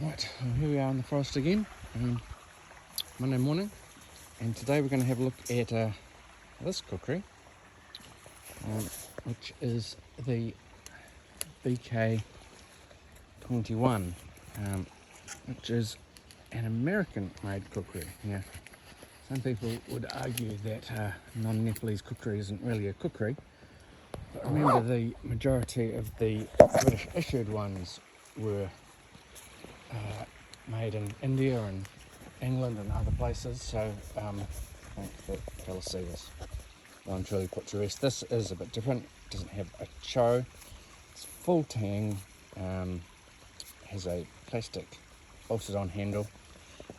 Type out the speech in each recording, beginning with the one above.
Right, well, here we are in the forest again, Monday morning, and today we're going to have a look at this kukri, which is the BK21, which is an American-made kukri. Now, some people would argue that non-Nepalese kukri isn't really a kukri, but remember the majority of the British-issued ones were made in India and England and other places, so I think that they'll see this. Well and truly put to rest. This is a bit different. It doesn't have a cho. It's full tang. Has a plastic bolted on handle,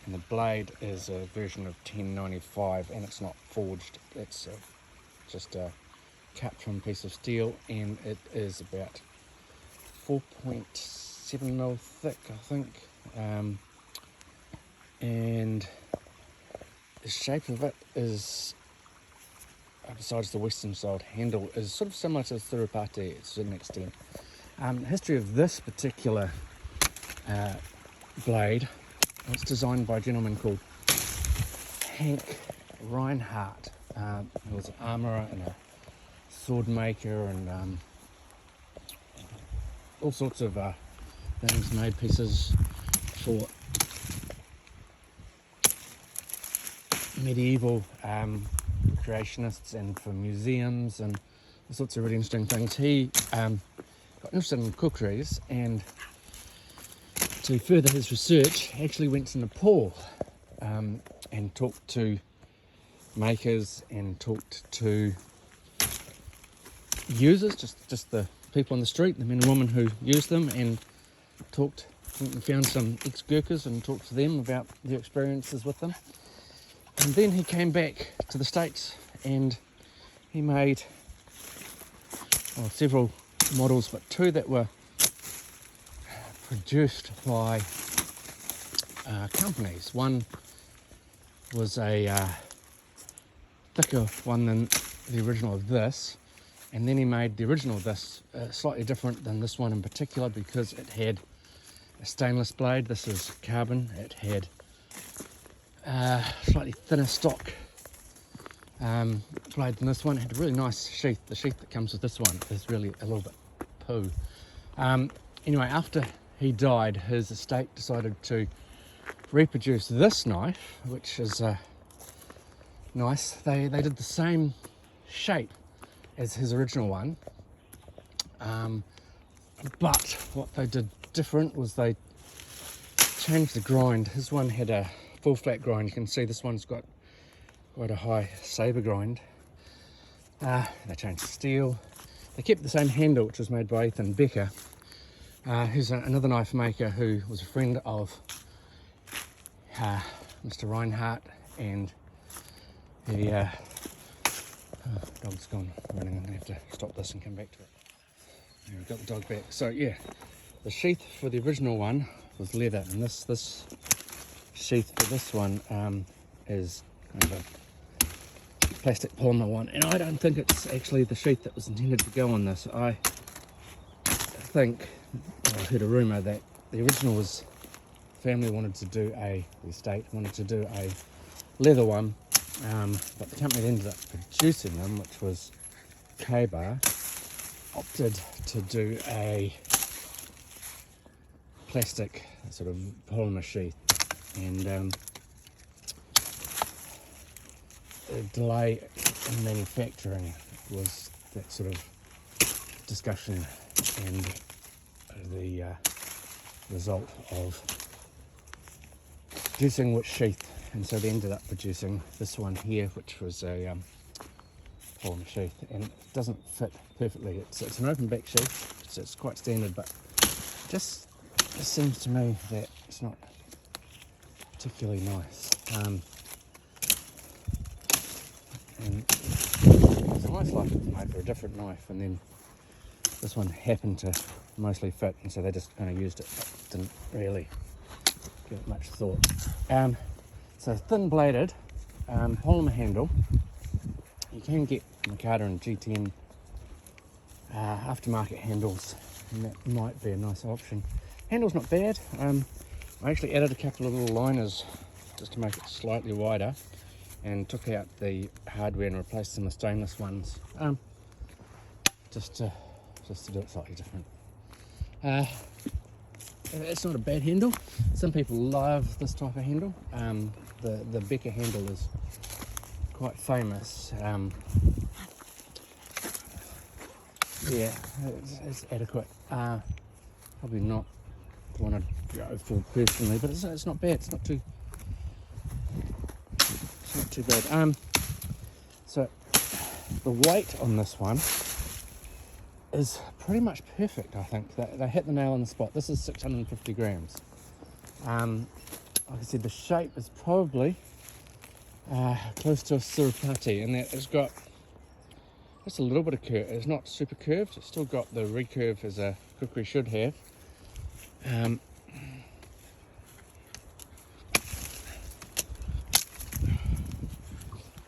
and the blade is a version of 1095, and it's not forged. It's just cut from a piece of steel, and it is about 4.7mm thick, I think. And the shape of it is, besides the western styled handle, is sort of similar to Thirupati to an extent. The history of this particular blade was designed by a gentleman called Hank Reinhardt. He was an armourer and a sword maker and all sorts of things, made pieces for medieval creationists and for museums and all sorts of really interesting things. He got interested in kukris, and to further his research, he actually went to Nepal and talked to makers and talked to users, just the people on the street, the men and women who use them, and talked and found some ex-Gurkhas and talked to them about their experiences with them. And then he came back to the States and he made several models, but two that were produced by companies. One was a thicker one than the original of this, and then he made the original of this slightly different than this one in particular because it had a stainless blade. This is carbon. It had slightly thinner stock blade than this one. It had a really nice sheath. The sheath that comes with this one is really a little bit poo. Anyway, after he died, his estate decided to reproduce this knife, which is nice. They did the same shape as his original one, but what they did different was they changed the grind. His one had a full flat grind. You can see this one's got quite a high sabre grind. They changed the steel. They kept the same handle, which was made by Ethan Becker, who's another knife maker who was a friend of Mr. Reinhardt, and he dog's gone running. I'm gonna have to stop this and come back to it. There, we've got the dog back. So yeah, the sheath for the original one was leather, and this sheath for this one is kind of a plastic polymer one, and I don't think it's actually the sheath that was intended to go on this. I think, I heard a rumour that the original was, the estate wanted to do a leather one, but the company that ended up producing them, which was Kabar, opted to do a plastic sort of polymer sheath, and the delay in manufacturing was that sort of discussion and the result of producing which sheath, and so they ended up producing this one here, which was a polymer sheath, and it doesn't fit perfectly. It's an open back sheath, so it's quite standard, but just it seems to me that it's not particularly nice. And it's almost like it's made for a different knife, and then this one happened to mostly fit, and so they just kind of used it, but didn't really give it much thought. So thin bladed polymer handle. You can get Mikada and G10 aftermarket handles, and that might be a nice option. Handle's not bad. I actually added a couple of little liners just to make it slightly wider, and took out the hardware and replaced them with stainless ones, just to do it slightly different. It's not a bad handle. Some people love this type of handle. The Becker handle is quite famous. Yeah, it's adequate. Probably not the one I'd go for personally, but it's not bad. It's not too bad. So the weight on this one is pretty much perfect. I think they hit the nail on the spot. This is 650 grams. Like I said, the shape is probably close to a surupati, and that it's got just a little bit of curve. It's not super curved. It's still got the recurve as a kukri should have.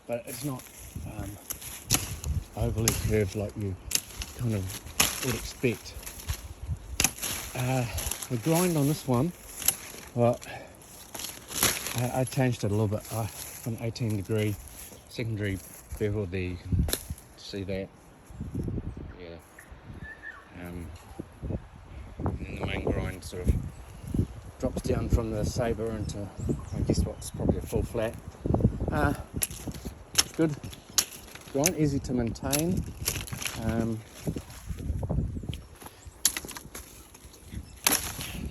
But it's not overly curved like you kind of would expect. The grind on this one, well, I changed it a little bit. An 18 degree secondary bevel there, you can see that. Yeah. And then the main grind sort of drops down from the sabre into, I guess, what's probably a full flat. Good grind, easy to maintain.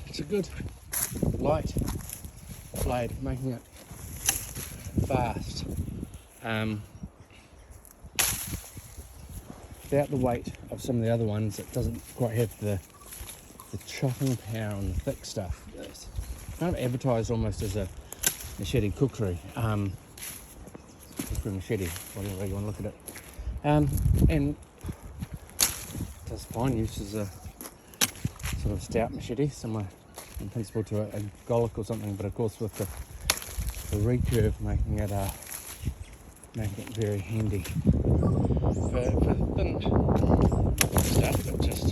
It's a good light blade, making it fast. Without the weight of some of the other ones, it doesn't quite have the chopping power and the thick stuff. It's kind of advertised almost as a machete kukri. Kukri machete, whatever way you want to look at it. And it does fine use as a sort of stout machete, similar in principle to a Golic or something, but of course with the recurve making it very handy. For thin stuff that just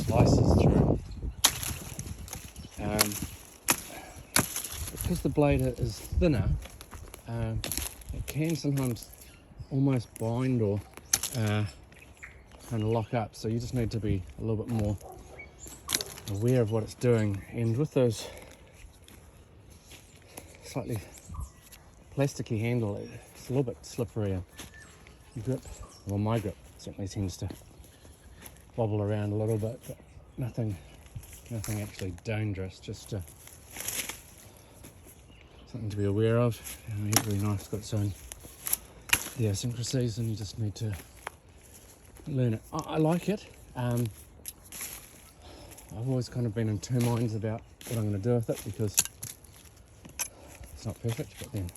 slices through. Because the blade is thinner, it can sometimes almost bind or kind of lock up, so you just need to be a little bit more aware of what it's doing. And with those slightly plasticky handle, it's a little bit slippery, and grip, well, my grip certainly tends to wobble around a little bit, but nothing actually dangerous, just something to be aware of. Every knife's got its own idiosyncrasies, and you just need to learn it. I like it. I've always kind of been in two minds about what I'm going to do with it, because it's not perfect, but then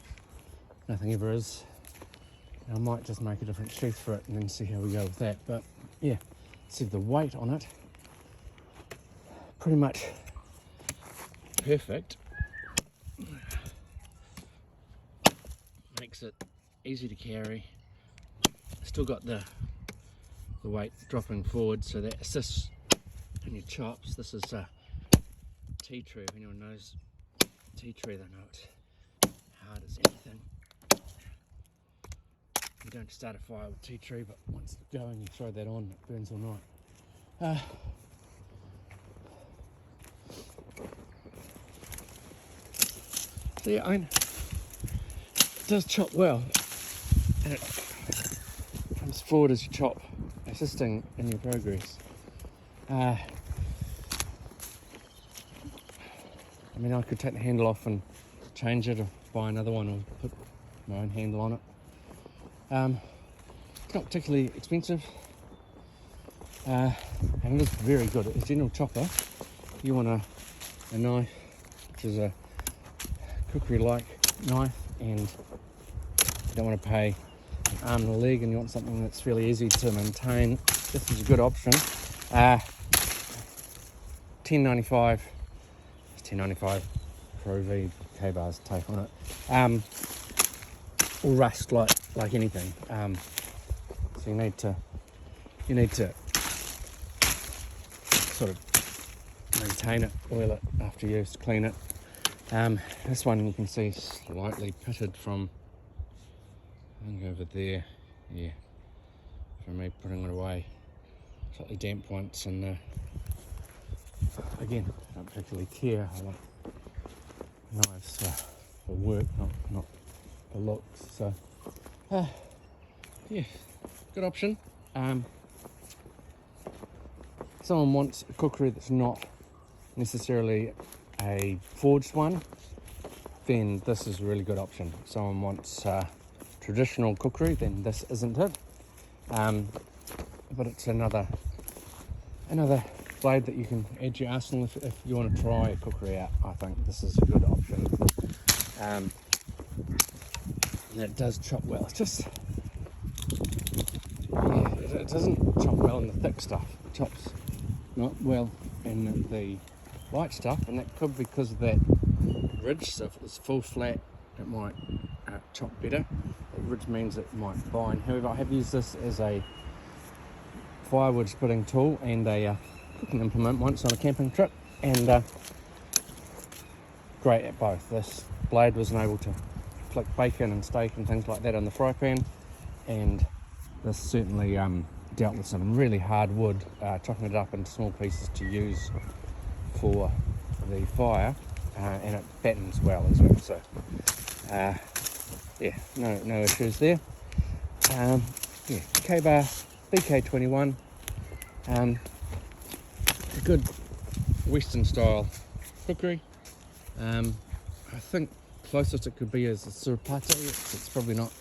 nothing ever is. I might just make a different sheath for it and then see how we go with that. But yeah, see the weight on it, pretty much perfect. Makes it easy to carry. Still got the weight dropping forward, so that assists in your chops. This is a tea tree. If anyone knows tea tree, they know it's hard as anything. You don't start a fire with tea tree, but once it's going, you throw that on, it burns all night. So yeah, it does chop well, and it comes forward as you chop, assisting in your progress. I mean, I could take the handle off and change it, or buy another one, or put my own handle on it. It's not particularly expensive, and it is very good. As a general chopper, you want a knife which is a kukri-like knife, and you don't want to pay an arm and a leg, and you want something that's fairly easy to maintain. This is a good option. $10.95. It's $10.95 Pro V K-bars tape on it. Will rust like anything. So you need to sort of maintain it, oil it after use, clean it. This one you can see slightly pitted from, I think over there, yeah, from me putting it away. Slightly damp once, and again, I don't particularly care. I like knives for work, not for looks. So, yeah, good option. Someone wants a kukri that's not necessarily a forged one, then this is a really good option. Someone wants traditional kukri, then this isn't it. But it's another blade that you can add to your arsenal if you want to try a kukri out. I think this is a good option. And it does chop well. It's just, yeah, it doesn't chop well in the thick stuff. It chops not well in the light stuff, and that could be because of that ridge. So if it was full flat, it might chop better. That ridge means it might bind. However, I have used this as a firewood splitting tool and a cooking implement once on a camping trip, and great at both. This blade was able to flick bacon and steak and things like that in the fry pan, and this certainly dealt with some really hard wood, chopping it up into small pieces to use for the fire, and it battens well as well. So yeah, no issues there. Yeah, kabar BK21, a good Western style kukri. I think closest it could be is a surapati. It's probably not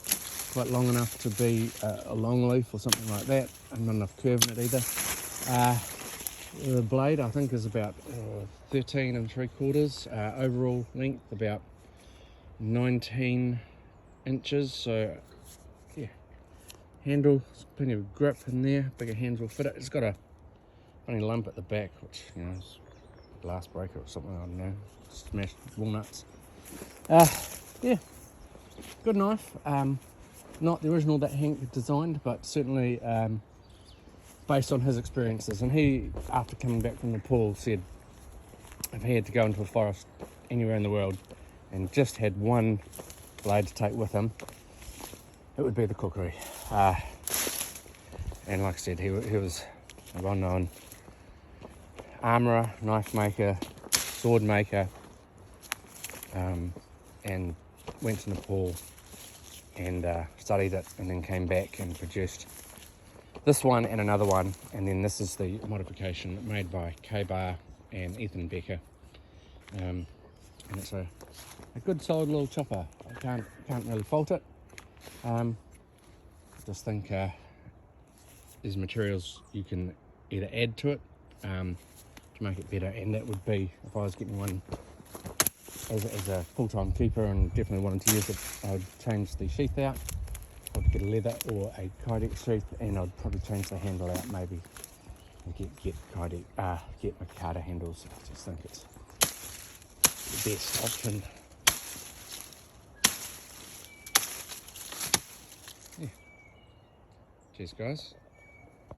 quite long enough to be a long leaf or something like that, and not enough curve in it either. The blade I think is about 13 3/4, overall length about 19 inches, so yeah, handle, plenty of grip in there, bigger hands will fit it. It's got a funny lump at the back, which, you know, is a glass breaker or something, I don't know, smashed walnuts. Yeah, good knife. Not the original that Hank designed, but certainly based on his experiences. And he, after coming back from Nepal, said if he had to go into a forest anywhere in the world and just had one blade to take with him, it would be the kukri. And like I said, he was a well-known armourer, knife maker, sword maker, and went to Nepal and studied it, and then came back and produced this one and another one, and then this is the modification made by Kabar and Ethan Becker, and it's a good solid little chopper. I can't really fault it. Just think there's materials you can either add to it to make it better, and that would be, if I was getting one as a full-time keeper and definitely wanted to use it, I would change the sheath out. I'd get a leather or a kydex sheath, and I'd probably change the handle out, maybe get Mikata handles. I just think it's the best option. Yeah. Cheers guys.